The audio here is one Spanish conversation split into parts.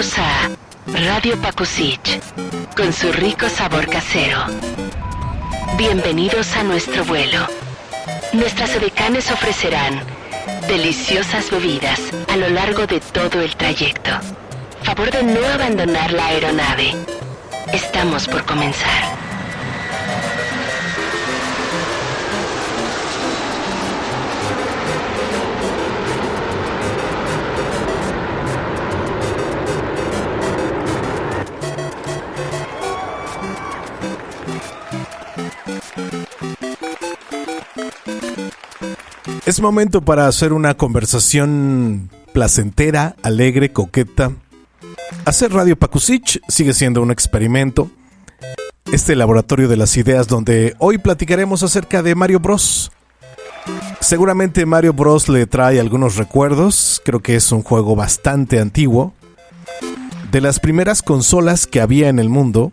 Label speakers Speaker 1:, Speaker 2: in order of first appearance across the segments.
Speaker 1: Bienvenidos a Radio Pakusich, con su rico sabor casero. Bienvenidos a nuestro vuelo. Nuestras edecanes ofrecerán deliciosas bebidas a lo largo de todo el trayecto. Favor de no abandonar la aeronave. Estamos por comenzar.
Speaker 2: Es momento para hacer una conversación placentera, alegre, coqueta. Hacer Radio Pakusich sigue siendo un experimento. Este laboratorio de las ideas donde hoy platicaremos acerca de Mario Bros. Seguramente Mario Bros le trae algunos recuerdos. Creo que es un juego bastante antiguo. De las primeras consolas que había en el mundo,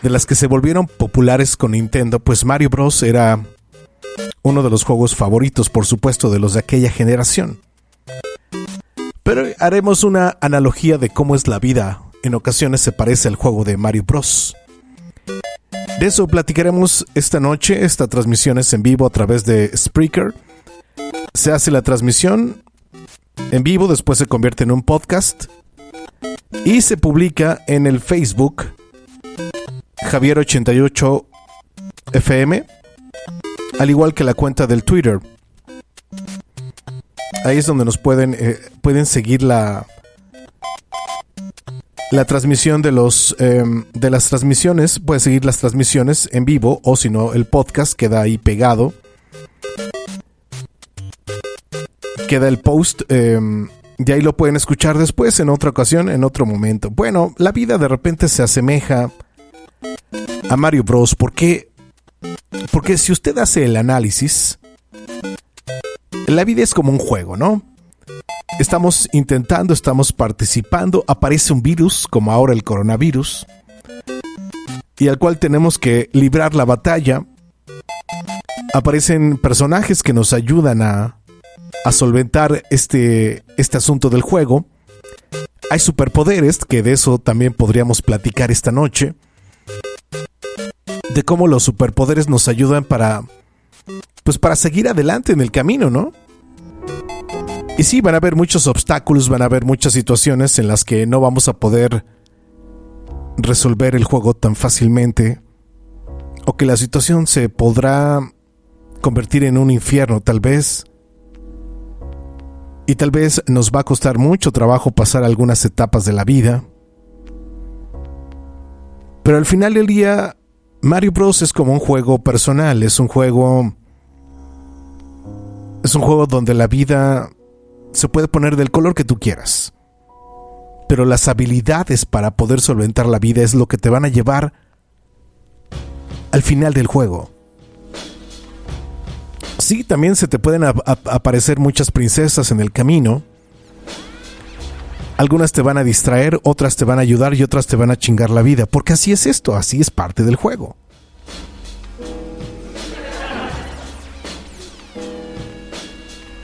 Speaker 2: de las que se volvieron populares con Nintendo, pues Mario Bros era uno de los juegos favoritos, por supuesto, de los de aquella generación. Pero haremos una analogía de cómo es la vida. En ocasiones se parece al juego de Mario Bros. De eso platicaremos esta noche. Esta transmisión es en vivo a través de Spreaker. Se hace la transmisión en vivo, después se convierte en un podcast y se publica en el Facebook Javier88FM, al igual que la cuenta del Twitter. Ahí es donde nos pueden seguir la transmisión de las transmisiones. Puedes seguir las transmisiones en vivo, o si no, el podcast queda ahí pegado. Queda el post, y ahí lo pueden escuchar después, en otra ocasión, en otro momento. Bueno, la vida de repente se asemeja a Mario Bros. Porque si usted hace el análisis, la vida es como un juego, ¿no? Estamos intentando, estamos participando, aparece un virus, como ahora el coronavirus, y al cual tenemos que librar la batalla. Aparecen personajes que nos ayudan a solventar este asunto del juego. Hay superpoderes, que de eso también podríamos platicar esta noche, de cómo los superpoderes nos ayudan para seguir adelante en el camino, ¿no? Y sí, van a haber muchos obstáculos, van a haber muchas situaciones en las que no vamos a poder resolver el juego tan fácilmente, o que la situación se podrá convertir en un infierno, tal vez. Y tal vez nos va a costar mucho trabajo pasar algunas etapas de la vida. Pero al final del día, Mario Bros. Es como un juego personal, es un juego donde la vida se puede poner del color que tú quieras. Pero las habilidades para poder solventar la vida es lo que te van a llevar al final del juego. Sí, también se te pueden aparecer muchas princesas en el camino. Algunas te van a distraer, otras te van a ayudar y otras te van a chingar la vida. Porque así es esto, así es parte del juego.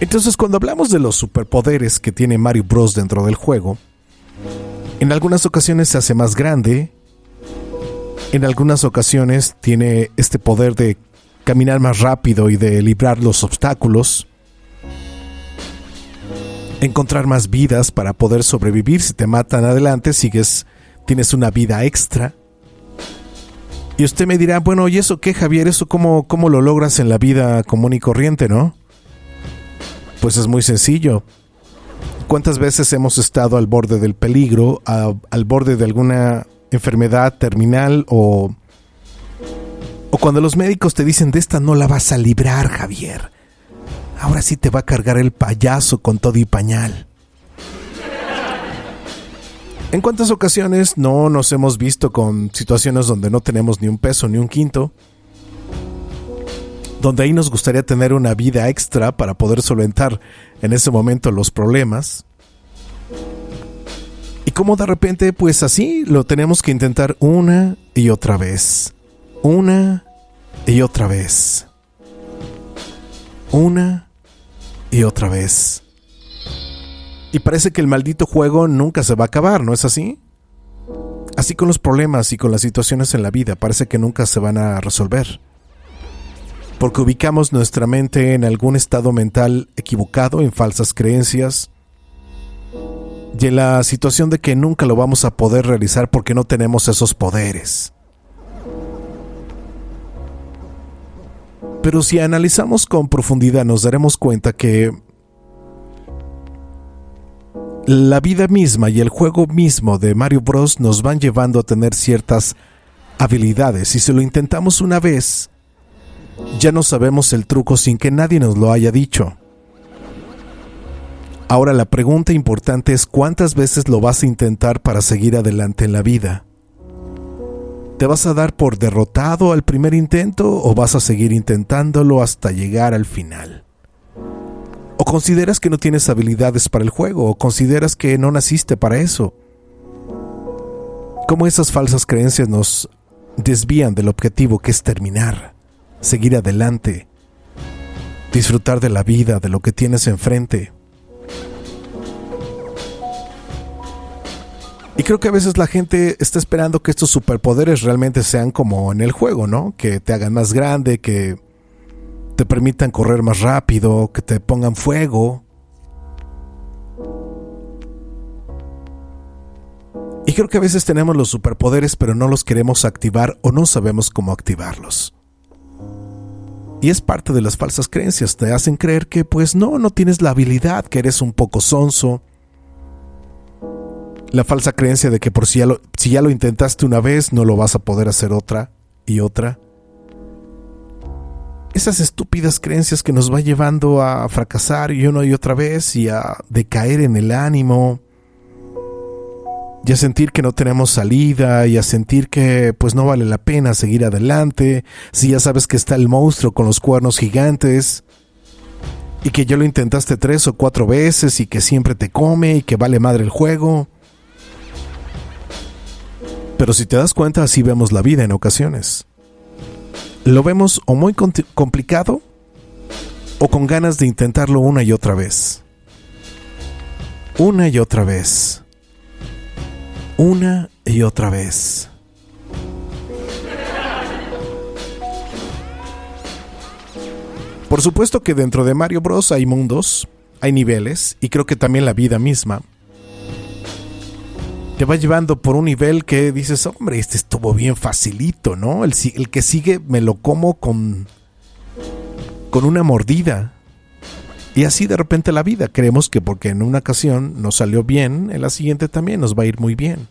Speaker 2: Entonces, cuando hablamos de los superpoderes que tiene Mario Bros. Dentro del juego, en algunas ocasiones se hace más grande. En algunas ocasiones tiene este poder de caminar más rápido y de librar los obstáculos. Encontrar más vidas para poder sobrevivir. Si te matan adelante, tienes una vida extra. Y usted me dirá, bueno, ¿y eso qué, Javier? ¿Eso cómo lo logras en la vida común y corriente, no? Pues es muy sencillo. ¿Cuántas veces hemos estado al borde del peligro, al borde de alguna enfermedad terminal, o cuando los médicos te dicen, de esta no la vas a librar, Javier? Ahora sí te va a cargar el payaso con todo y pañal. ¿En cuántas ocasiones no nos hemos visto con situaciones donde no tenemos ni un peso ni un quinto? Donde ahí nos gustaría tener una vida extra para poder solventar en ese momento los problemas. Y como de repente, pues así, lo tenemos que intentar una y otra vez. Una y otra vez. Una y otra vez. Y parece que el maldito juego nunca se va a acabar, ¿no es así? Así con los problemas y con las situaciones en la vida, parece que nunca se van a resolver. Porque ubicamos nuestra mente en algún estado mental equivocado, en falsas creencias, y en la situación de que nunca lo vamos a poder realizar porque no tenemos esos poderes. Pero si analizamos con profundidad nos daremos cuenta que la vida misma y el juego mismo de Mario Bros. Nos van llevando a tener ciertas habilidades. Y si lo intentamos una vez, ya no sabemos el truco sin que nadie nos lo haya dicho. Ahora la pregunta importante es ¿cuántas veces lo vas a intentar para seguir adelante en la vida? ¿Te vas a dar por derrotado al primer intento o vas a seguir intentándolo hasta llegar al final? ¿O consideras que no tienes habilidades para el juego? ¿O consideras que no naciste para eso? ¿Cómo esas falsas creencias nos desvían del objetivo que es terminar, seguir adelante, disfrutar de la vida, de lo que tienes enfrente? Y creo que a veces la gente está esperando que estos superpoderes realmente sean como en el juego, ¿no? Que te hagan más grande, que te permitan correr más rápido, que te pongan fuego. Y creo que a veces tenemos los superpoderes pero no los queremos activar o no sabemos cómo activarlos. Y es parte de las falsas creencias, te hacen creer que pues no tienes la habilidad, que eres un poco sonso. La falsa creencia de que por si ya lo intentaste una vez no lo vas a poder hacer otra y otra. Esas estúpidas creencias que nos va llevando a fracasar y una y otra vez y a decaer en el ánimo y a sentir que no tenemos salida y a sentir que pues no vale la pena seguir adelante si ya sabes que está el monstruo con los cuernos gigantes y que ya lo intentaste 3 o 4 veces y que siempre te come y que vale madre el juego. Pero si te das cuenta, así vemos la vida en ocasiones. Lo vemos o muy complicado o con ganas de intentarlo una y otra vez. Una y otra vez. Una y otra vez. Por supuesto que dentro de Mario Bros. Hay mundos, hay niveles y creo que también la vida misma te va llevando por un nivel que dices, hombre, este estuvo bien facilito, ¿no? El que sigue me lo como con una mordida. Y así de repente la vida. Creemos que porque en una ocasión nos salió bien, en la siguiente también nos va a ir muy bien.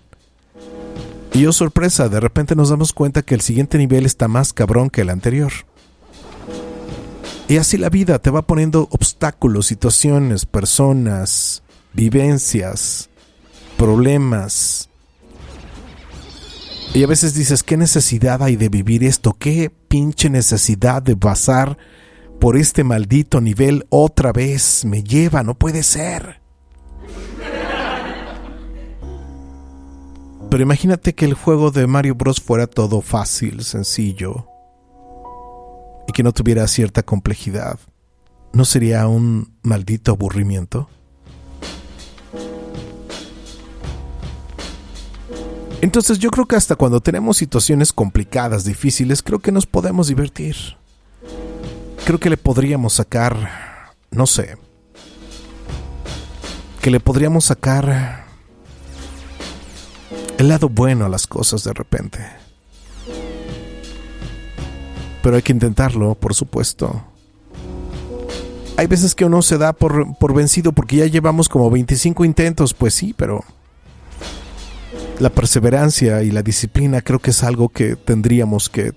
Speaker 2: Y oh sorpresa, de repente nos damos cuenta que el siguiente nivel está más cabrón que el anterior. Y así la vida te va poniendo obstáculos, situaciones, personas, vivencias, problemas. Y a veces dices, ¿qué necesidad hay de vivir esto? ¿Qué pinche necesidad de pasar por este maldito nivel otra vez? Me lleva, no puede ser. Pero imagínate que el juego de Mario Bros. Fuera todo fácil, sencillo y que no tuviera cierta complejidad. ¿No sería un maldito aburrimiento? Entonces yo creo que hasta cuando tenemos situaciones complicadas, difíciles, creo que nos podemos divertir. Creo que le podríamos sacar, no sé, que le podríamos sacar el lado bueno a las cosas de repente. Pero hay que intentarlo, por supuesto. Hay veces que uno se da por vencido porque ya llevamos como 25 intentos, pues sí, pero la perseverancia y la disciplina creo que es algo que tendríamos que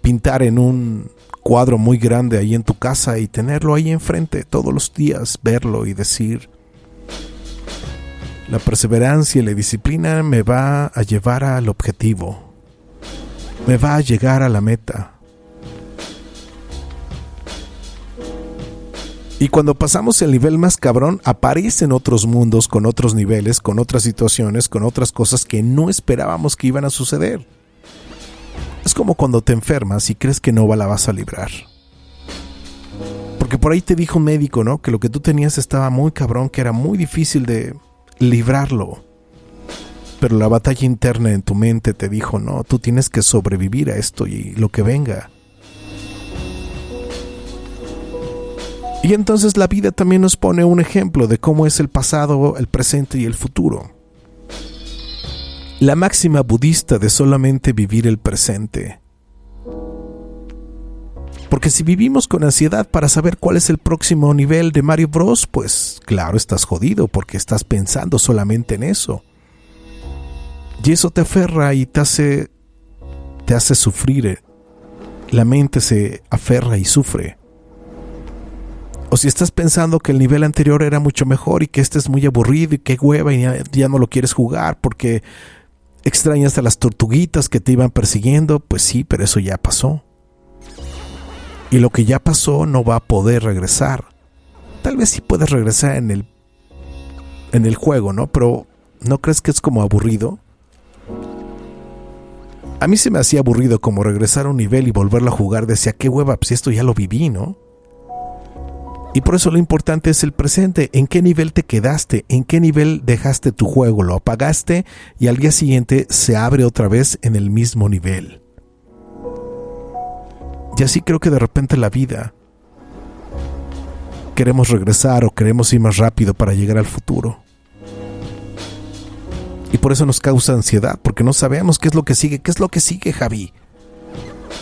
Speaker 2: pintar en un cuadro muy grande ahí en tu casa y tenerlo ahí enfrente todos los días, verlo y decir: la perseverancia y la disciplina me va a llevar al objetivo, me va a llegar a la meta. Y cuando pasamos el nivel más cabrón, aparecen otros mundos con otros niveles, con otras situaciones, con otras cosas que no esperábamos que iban a suceder. Es como cuando te enfermas y crees que no la vas a librar. Porque por ahí te dijo un médico, ¿no? Que lo que tú tenías estaba muy cabrón, que era muy difícil de librarlo. Pero la batalla interna en tu mente te dijo, no, tú tienes que sobrevivir a esto y lo que venga. Y entonces la vida también nos pone un ejemplo de cómo es el pasado, el presente y el futuro. La máxima budista de solamente vivir el presente. Porque si vivimos con ansiedad para saber cuál es el próximo nivel de Mario Bros, pues claro, estás jodido porque estás pensando solamente en eso. Y eso te aferra y te hace sufrir. La mente se aferra y sufre. O si estás pensando que el nivel anterior era mucho mejor y que este es muy aburrido y que hueva y ya no lo quieres jugar porque extrañas a las tortuguitas que te iban persiguiendo, pues sí, pero eso ya pasó. Y lo que ya pasó no va a poder regresar. Tal vez sí puedes regresar en el juego, ¿no? Pero ¿no crees que es como aburrido? A mí se me hacía aburrido como regresar a un nivel y volverlo a jugar. Decía, qué hueva, pues esto ya lo viví, ¿no? Y por eso lo importante es el presente. ¿En qué nivel te quedaste? ¿En qué nivel dejaste tu juego? ¿Lo apagaste? Y al día siguiente se abre otra vez en el mismo nivel. Y así creo que de repente la vida queremos regresar o queremos ir más rápido para llegar al futuro. Y por eso nos causa ansiedad, porque no sabemos qué es lo que sigue. ¿Qué es lo que sigue, Javi?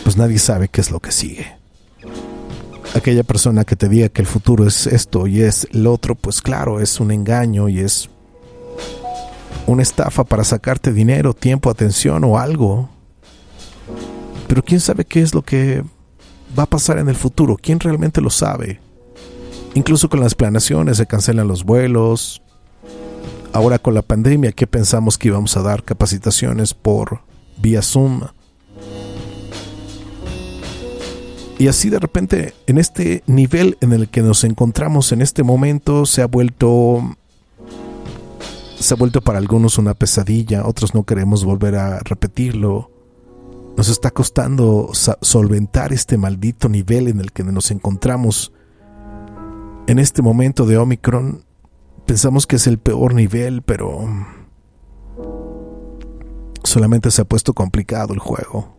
Speaker 2: Pues nadie sabe qué es lo que sigue. Aquella persona que te diga que el futuro es esto y es el otro, pues claro, es un engaño y es una estafa para sacarte dinero, tiempo, atención o algo. Pero quién sabe qué es lo que va a pasar en el futuro, quién realmente lo sabe. Incluso con las planeaciones se cancelan los vuelos. Ahora con la pandemia, ¿qué pensamos que íbamos a dar? Capacitaciones por vía Zoom. Y así de repente, en este nivel en el que nos encontramos en este momento, se ha vuelto para algunos una pesadilla, otros no queremos volver a repetirlo. Nos está costando solventar este maldito nivel en el que nos encontramos. En este momento de Omicron, pensamos que es el peor nivel, pero solamente se ha puesto complicado el juego.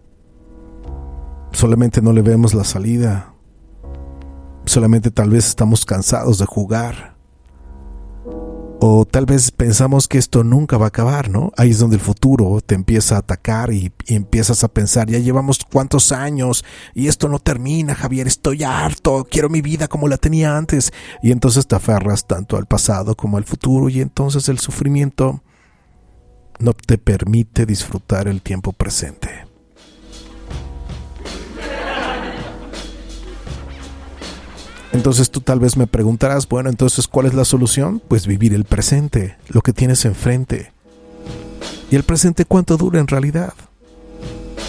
Speaker 2: Solamente no le vemos la salida. Solamente tal vez estamos cansados de jugar. O tal vez pensamos que esto nunca va a acabar, ¿no? Ahí es donde el futuro te empieza a atacar y empiezas a pensar, ya llevamos cuántos años y esto no termina, Javier, estoy harto, quiero mi vida como la tenía antes. Y entonces te aferras tanto al pasado como al futuro y entonces el sufrimiento no te permite disfrutar el tiempo presente. Entonces tú tal vez me preguntarás, bueno, entonces ¿cuál es la solución? Pues vivir el presente, lo que tienes enfrente. ¿Y el presente cuánto dura en realidad?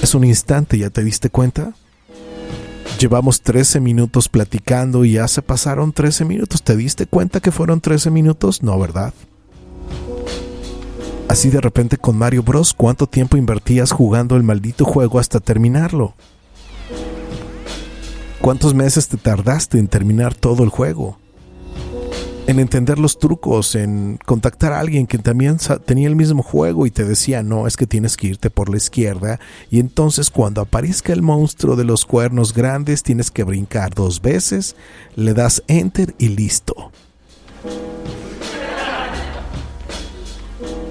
Speaker 2: ¿Es un instante, ya te diste cuenta? Llevamos 13 minutos platicando y ya se pasaron 13 minutos. ¿Te diste cuenta que fueron 13 minutos? No, ¿verdad? Así de repente con Mario Bros, ¿cuánto tiempo invertías jugando el maldito juego hasta terminarlo? ¿Cuántos meses te tardaste en terminar todo el juego? En entender los trucos, en contactar a alguien que también tenía el mismo juego y te decía, no, es que tienes que irte por la izquierda y entonces cuando aparezca el monstruo de los cuernos grandes tienes que brincar 2 veces, le das enter y listo.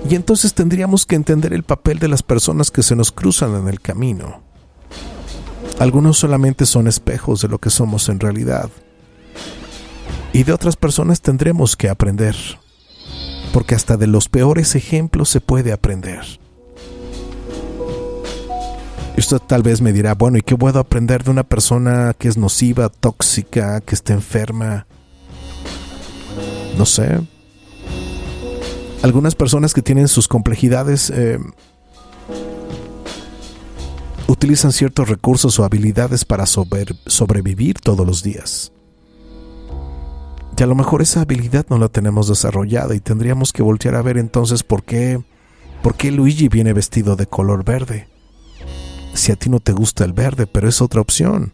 Speaker 2: Y entonces tendríamos que entender el papel de las personas que se nos cruzan en el camino. Algunos solamente son espejos de lo que somos en realidad. Y de otras personas tendremos que aprender. Porque hasta de los peores ejemplos se puede aprender. Y usted tal vez me dirá, bueno, ¿y qué puedo aprender de una persona que es nociva, tóxica, que está enferma? No sé. Algunas personas que tienen sus complejidades utilizan ciertos recursos o habilidades para sobrevivir todos los días. Y a lo mejor esa habilidad no la tenemos desarrollada y tendríamos que voltear a ver entonces por qué Luigi viene vestido de color verde. Si a ti no te gusta el verde, pero es otra opción.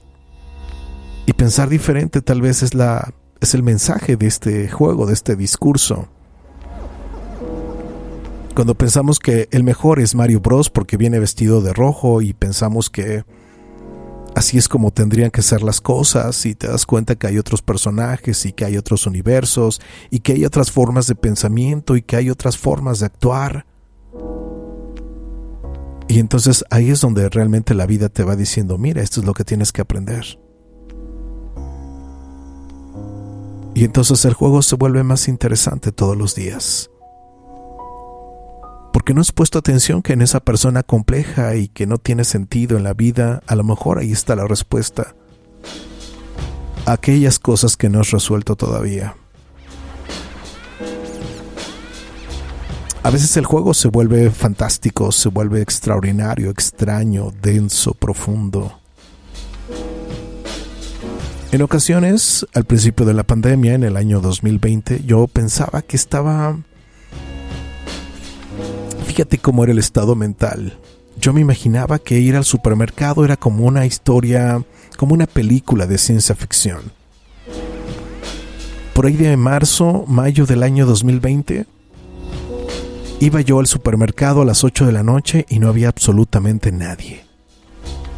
Speaker 2: Y pensar diferente tal vez es el mensaje de este juego, de este discurso. Cuando pensamos que el mejor es Mario Bros porque viene vestido de rojo y pensamos que así es como tendrían que ser las cosas, y te das cuenta que hay otros personajes y que hay otros universos y que hay otras formas de pensamiento y que hay otras formas de actuar. Y entonces ahí es donde realmente la vida te va diciendo, mira, esto es lo que tienes que aprender. Y entonces el juego se vuelve más interesante todos los días. Porque no has puesto atención que en esa persona compleja y que no tiene sentido en la vida, a lo mejor ahí está la respuesta a aquellas cosas que no has resuelto todavía. A veces el juego se vuelve fantástico, se vuelve extraordinario, extraño, denso, profundo. En ocasiones, al principio de la pandemia, en el año 2020, yo pensaba que estaba... Fíjate cómo era el estado mental. Yo me imaginaba que ir al supermercado era como una historia, como una película de ciencia ficción. Por ahí de mayo del año 2020, iba yo al supermercado a las 8 de la noche y no había absolutamente nadie.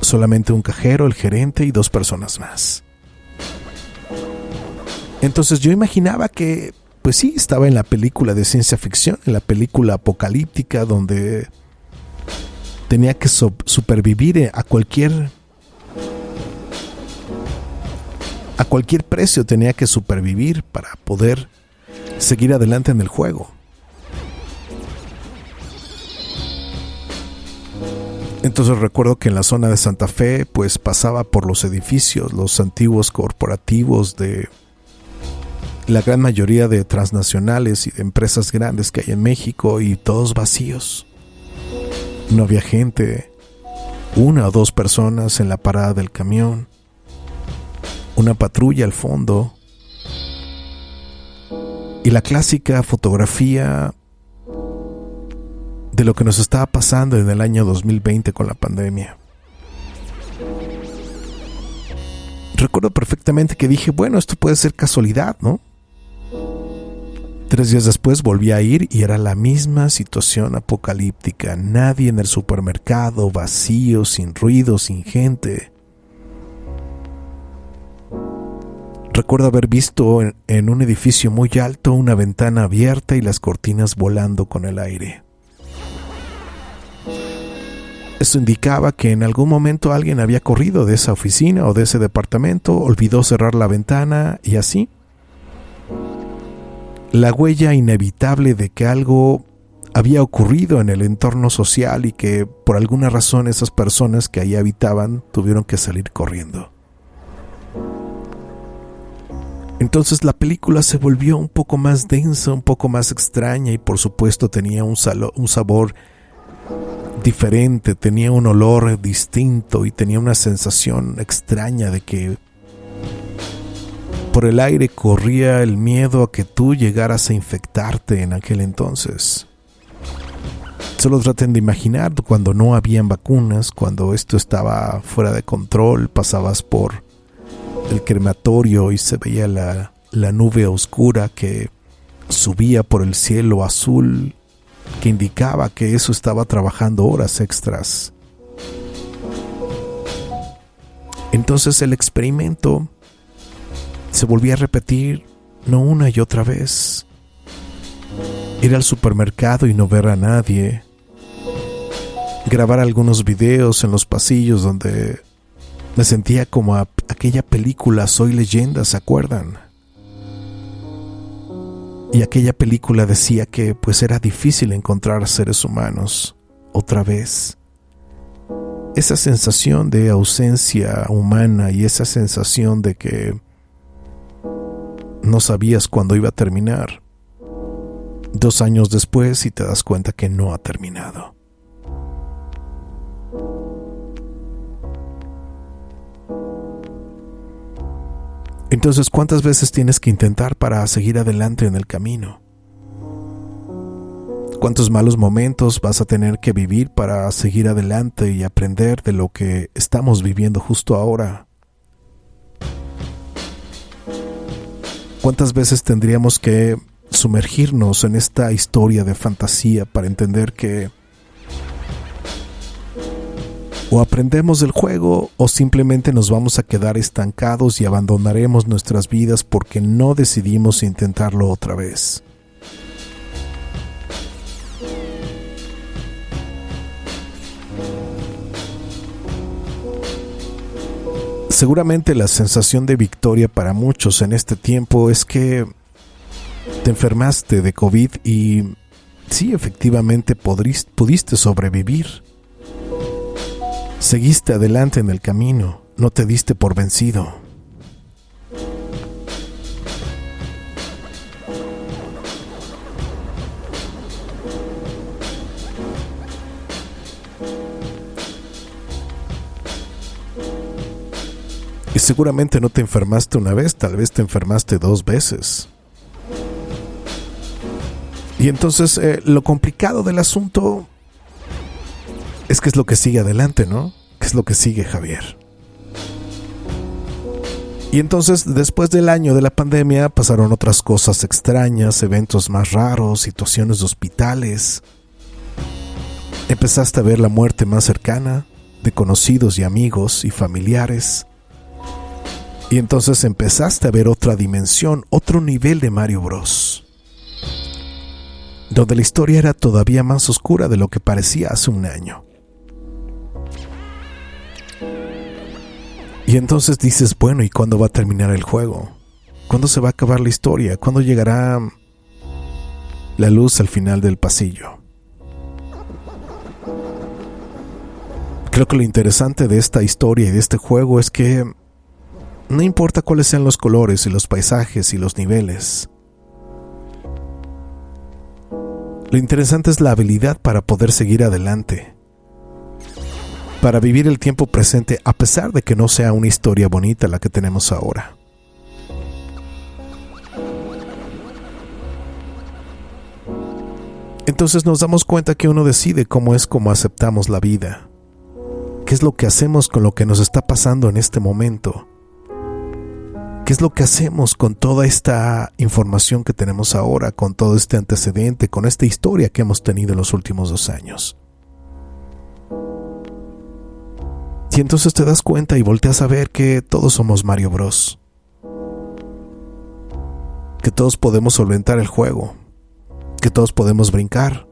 Speaker 2: Solamente un cajero, el gerente y 2 personas más. Entonces yo imaginaba que, pues sí, estaba en la película de ciencia ficción, en la película apocalíptica donde tenía que supervivir a cualquier precio, tenía que supervivir para poder seguir adelante en el juego. Entonces recuerdo que en la zona de Santa Fe, pues pasaba por los edificios, los antiguos corporativos de la gran mayoría de transnacionales y de empresas grandes que hay en México, y todos vacíos. No había gente, 1 o 2 personas en la parada del camión, una patrulla al fondo, y la clásica fotografía de lo que nos estaba pasando en el año 2020 con la pandemia. Recuerdo perfectamente que dije, bueno, esto puede ser casualidad, ¿no? 3 días después volví a ir y era la misma situación apocalíptica. Nadie en el supermercado, vacío, sin ruido, sin gente. Recuerdo haber visto en un edificio muy alto una ventana abierta y las cortinas volando con el aire. Esto indicaba que en algún momento alguien había corrido de esa oficina o de ese departamento, olvidó cerrar la ventana y así. La huella inevitable de que algo había ocurrido en el entorno social y que por alguna razón esas personas que ahí habitaban tuvieron que salir corriendo. Entonces la película se volvió un poco más densa, un poco más extraña y por supuesto tenía un sabor diferente, tenía un olor distinto y tenía una sensación extraña de que por el aire corría el miedo a que tú llegaras a infectarte en aquel entonces. Solo traten de imaginar cuando no habían vacunas, cuando esto estaba fuera de control, pasabas por el crematorio y se veía la nube oscura que subía por el cielo azul, que indicaba que eso estaba trabajando horas extras. Entonces el experimento se volvía a repetir, no una y otra vez. Ir al supermercado y no ver a nadie. Grabar algunos videos en los pasillos donde me sentía como aquella película Soy Leyenda, ¿se acuerdan? Y aquella película decía que pues era difícil encontrar seres humanos otra vez. Esa sensación de ausencia humana y esa sensación de que no sabías cuándo iba a terminar. 2 años después y te das cuenta que no ha terminado. Entonces, ¿cuántas veces tienes que intentar para seguir adelante en el camino? ¿Cuántos malos momentos vas a tener que vivir para seguir adelante y aprender de lo que estamos viviendo justo ahora? ¿Cuántas veces tendríamos que sumergirnos en esta historia de fantasía para entender que o aprendemos del juego o simplemente nos vamos a quedar estancados y abandonaremos nuestras vidas porque no decidimos intentarlo otra vez? Seguramente la sensación de victoria para muchos en este tiempo es que te enfermaste de COVID y sí, efectivamente pudiste sobrevivir. Seguiste adelante en el camino, no te diste por vencido. Y seguramente no te enfermaste una vez, tal vez te enfermaste 2 veces. Y entonces lo complicado del asunto es que es lo que sigue adelante, ¿no? ¿Qué es lo que sigue, Javier? Y entonces, después del año de la pandemia, pasaron otras cosas extrañas, eventos más raros, situaciones de hospitales. Empezaste a ver la muerte más cercana, de conocidos y amigos y familiares. Y entonces empezaste a ver otra dimensión, otro nivel de Mario Bros. Donde la historia era todavía más oscura de lo que parecía hace un año. Y entonces dices, bueno, ¿y cuándo va a terminar el juego? ¿Cuándo se va a acabar la historia? ¿Cuándo llegará la luz al final del pasillo? Creo que lo interesante de esta historia y de este juego es que no importa cuáles sean los colores y los paisajes y los niveles. Lo interesante es la habilidad para poder seguir adelante. Para vivir el tiempo presente a pesar de que no sea una historia bonita la que tenemos ahora. Entonces nos damos cuenta que uno decide cómo aceptamos la vida. ¿Qué es lo que hacemos con lo que nos está pasando en este momento? ¿Qué es lo que hacemos con toda esta información que tenemos ahora, con todo este antecedente, con esta historia que hemos tenido en los últimos 2 años? Y entonces te das cuenta y volteas a ver que todos somos Mario Bros. Que todos podemos solventar el juego. Que todos podemos brincar.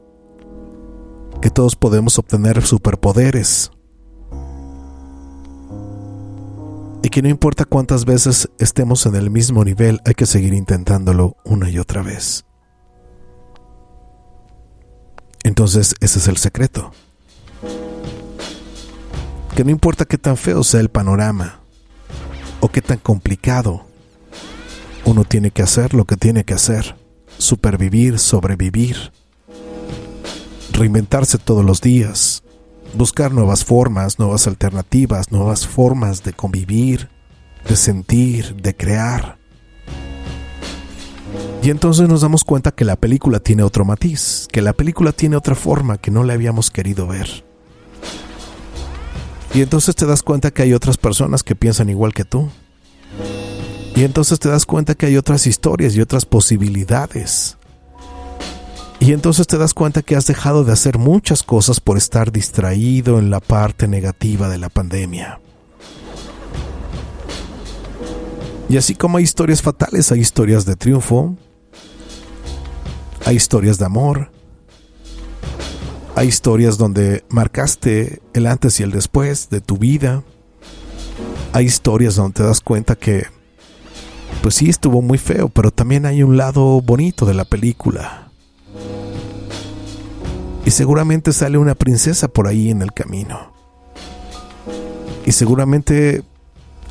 Speaker 2: Que todos podemos obtener superpoderes. Y que no importa cuántas veces estemos en el mismo nivel, hay que seguir intentándolo una y otra vez. Entonces ese es el secreto. Que no importa qué tan feo sea el panorama o qué tan complicado, uno tiene que hacer lo que tiene que hacer. Supervivir, sobrevivir, reinventarse todos los días, buscar nuevas formas, nuevas alternativas, nuevas formas de convivir, de sentir, de crear. Y entonces nos damos cuenta que la película tiene otro matiz, que la película tiene otra forma que no le habíamos querido ver. Y entonces te das cuenta que hay otras personas que piensan igual que tú. Y entonces te das cuenta que hay otras historias y otras posibilidades. Y entonces te das cuenta que has dejado de hacer muchas cosas por estar distraído en la parte negativa de la pandemia. Y así como hay historias fatales, hay historias de triunfo, hay historias de amor, hay historias donde marcaste el antes y el después de tu vida. Hay historias donde te das cuenta que pues sí, estuvo muy feo, pero también hay un lado bonito de la película. Y seguramente sale una princesa por ahí en el camino. Y seguramente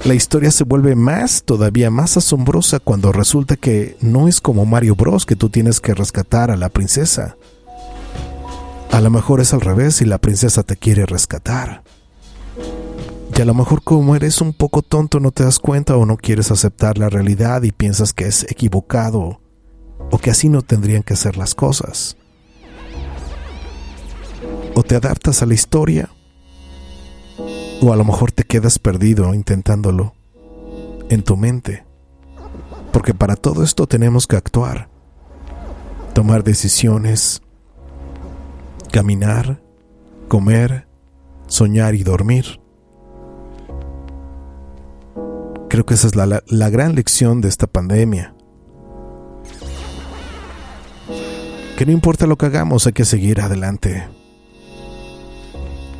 Speaker 2: la historia se vuelve todavía más asombrosa cuando resulta que no es como Mario Bros, que tú tienes que rescatar a la princesa. A lo mejor es al revés y la princesa te quiere rescatar. Y a lo mejor como eres un poco tonto no te das cuenta o no quieres aceptar la realidad y piensas que es equivocado o que así no tendrían que ser las cosas. O te adaptas a la historia o a lo mejor te quedas perdido intentándolo en tu mente. Porque para todo esto tenemos que actuar, tomar decisiones, caminar, comer, soñar y dormir. Creo que esa es la gran lección de esta pandemia. Que no importa lo que hagamos, hay que seguir adelante.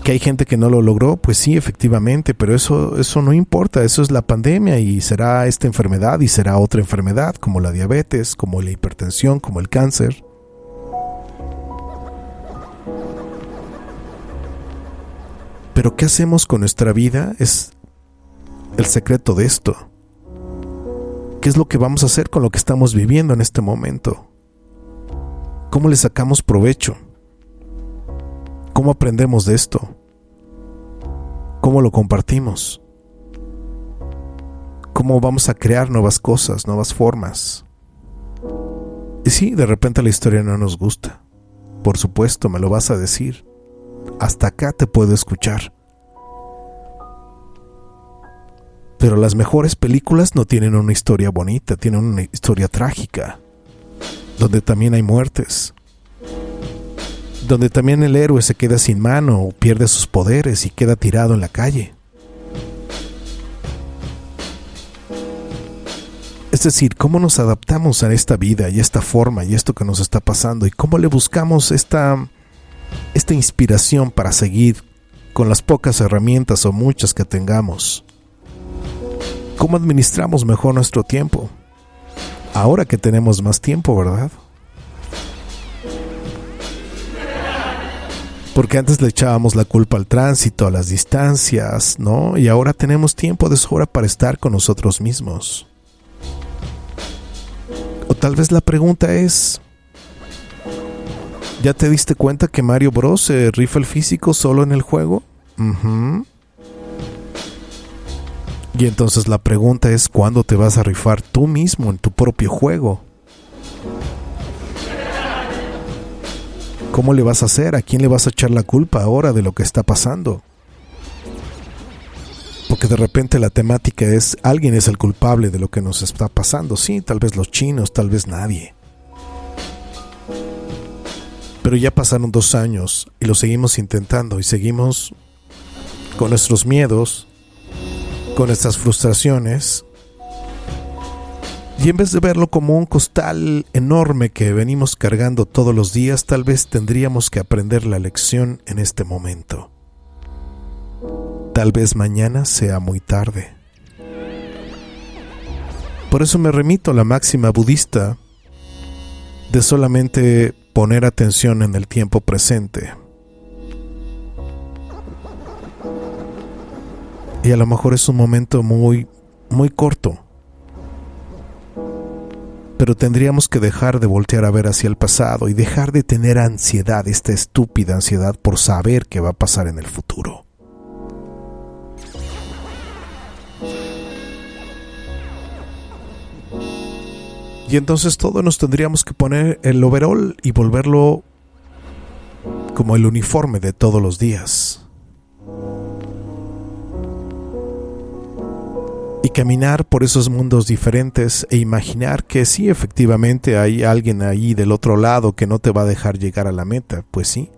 Speaker 2: Que hay gente que no lo logró, pues sí, efectivamente, pero eso no importa, eso es la pandemia y será esta enfermedad y será otra enfermedad, como la diabetes, como la hipertensión, como el cáncer. Pero ¿qué hacemos con nuestra vida? Es el secreto de esto. ¿Qué es lo que vamos a hacer con lo que estamos viviendo en este momento? ¿Cómo le sacamos provecho? ¿Cómo aprendemos de esto? ¿Cómo lo compartimos? ¿Cómo vamos a crear nuevas cosas, nuevas formas? Y sí, de repente la historia no nos gusta. Por supuesto, me lo vas a decir. Hasta acá te puedo escuchar. Pero las mejores películas no tienen una historia bonita, tienen una historia trágica, donde también hay muertes, donde también el héroe se queda sin mano o pierde sus poderes y queda tirado en la calle. Es decir, cómo nos adaptamos a esta vida y esta forma y esto que nos está pasando y cómo le buscamos esta inspiración para seguir con las pocas herramientas o muchas que tengamos. ¿Cómo administramos mejor nuestro tiempo? Ahora que tenemos más tiempo, ¿verdad? Porque antes le echábamos la culpa al tránsito, a las distancias, ¿no? Y ahora tenemos tiempo de sobra para estar con nosotros mismos. O tal vez la pregunta es, ¿ya te diste cuenta que Mario Bros se rifa el físico solo en el juego? Y entonces la pregunta es, ¿cuándo te vas a rifar tú mismo en tu propio juego? ¿Cómo le vas a hacer? ¿A quién le vas a echar la culpa ahora de lo que está pasando? Porque de repente la temática es, alguien es el culpable de lo que nos está pasando. Sí, tal vez los chinos, tal vez nadie. Pero ya pasaron 2 años y lo seguimos intentando y seguimos con nuestros miedos, con nuestras frustraciones, y en vez de verlo como un costal enorme que venimos cargando todos los días, tal vez tendríamos que aprender la lección en este momento. Tal vez mañana sea muy tarde. Por eso me remito a la máxima budista de solamente poner atención en el tiempo presente. Y a lo mejor es un momento muy, muy corto. Pero tendríamos que dejar de voltear a ver hacia el pasado y dejar de tener ansiedad, esta estúpida ansiedad por saber qué va a pasar en el futuro. Y entonces todos nos tendríamos que poner el overall y volverlo como el uniforme de todos los días. Y caminar por esos mundos diferentes e imaginar que sí, efectivamente hay alguien ahí del otro lado que no te va a dejar llegar a la meta, pues sí.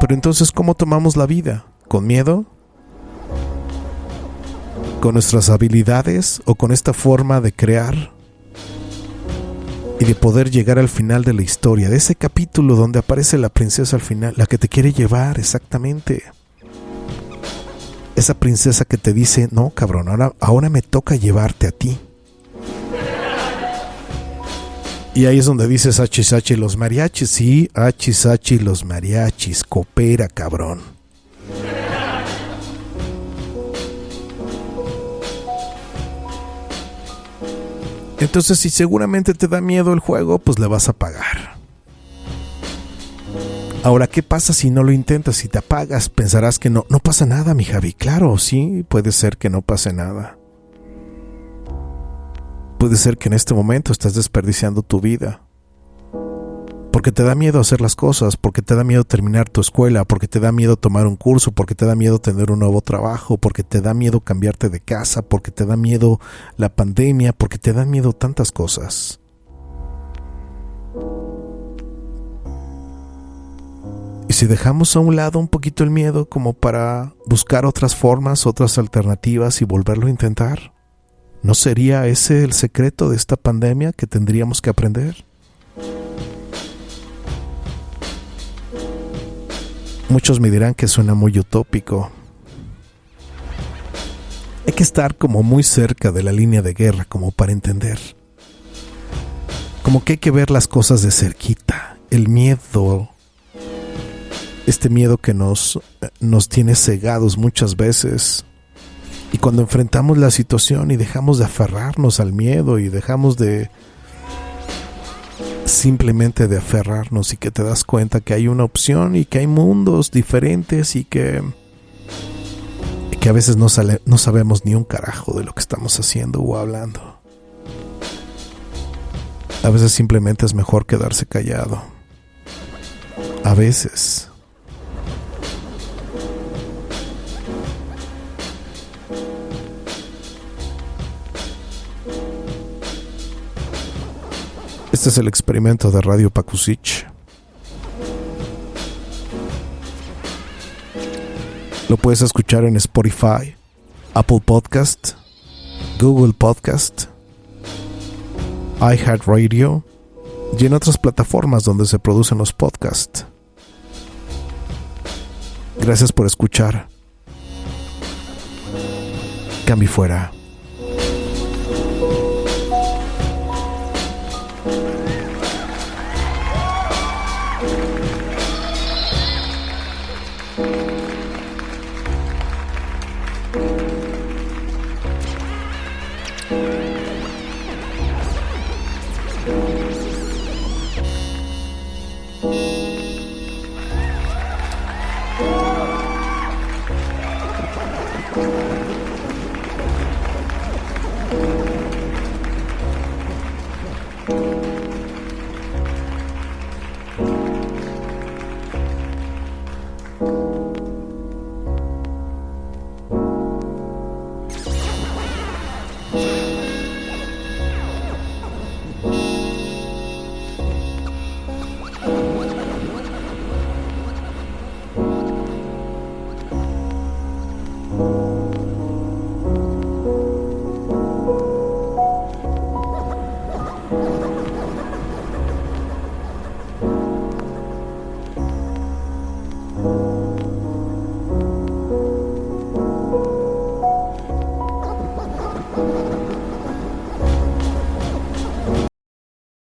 Speaker 2: Pero entonces, ¿cómo tomamos la vida? ¿Con miedo? ¿Con nuestras habilidades o con esta forma de crear y de poder llegar al final de la historia, de ese capítulo donde aparece la princesa al final, la que te quiere llevar exactamente? Esa princesa que te dice, no cabrón, ahora me toca llevarte a ti. Y ahí es donde dices, achis, los mariachis. Sí, achis, los mariachis. Coopera, cabrón. Entonces, si seguramente te da miedo el juego, pues le vas a pagar. Ahora, ¿qué pasa si no lo intentas? Si te apagas, pensarás que no pasa nada, mi Javi. Claro, sí, puede ser que no pase nada. Puede ser que en este momento estás desperdiciando tu vida Porque te da miedo hacer las cosas, porque te da miedo terminar tu escuela, porque te da miedo tomar un curso, porque te da miedo tener un nuevo trabajo, porque te da miedo cambiarte de casa, porque te da miedo la pandemia, porque te dan miedo tantas cosas. Y si dejamos a un lado un poquito el miedo como para buscar otras formas, otras alternativas y volverlo a intentar, ¿no sería ese el secreto de esta pandemia que tendríamos que aprender? Muchos me dirán que suena muy utópico. Hay que estar como muy cerca de la línea de guerra como para entender. Como que hay que ver las cosas de cerquita. El miedo, este miedo que nos tiene cegados muchas veces. Y cuando enfrentamos la situación y dejamos de aferrarnos al miedo y dejamos de simplemente de aferrarnos y que te das cuenta que hay una opción y que hay mundos diferentes y que a veces no sabemos ni un carajo de lo que estamos haciendo o hablando. A veces simplemente es mejor quedarse callado. A veces. Este es el experimento de Radio Pakusich. Lo puedes escuchar en Spotify, Apple Podcast, Google Podcast, iHeartRadio y en otras plataformas donde se producen los podcasts. Gracias por escuchar. Cambio fuera.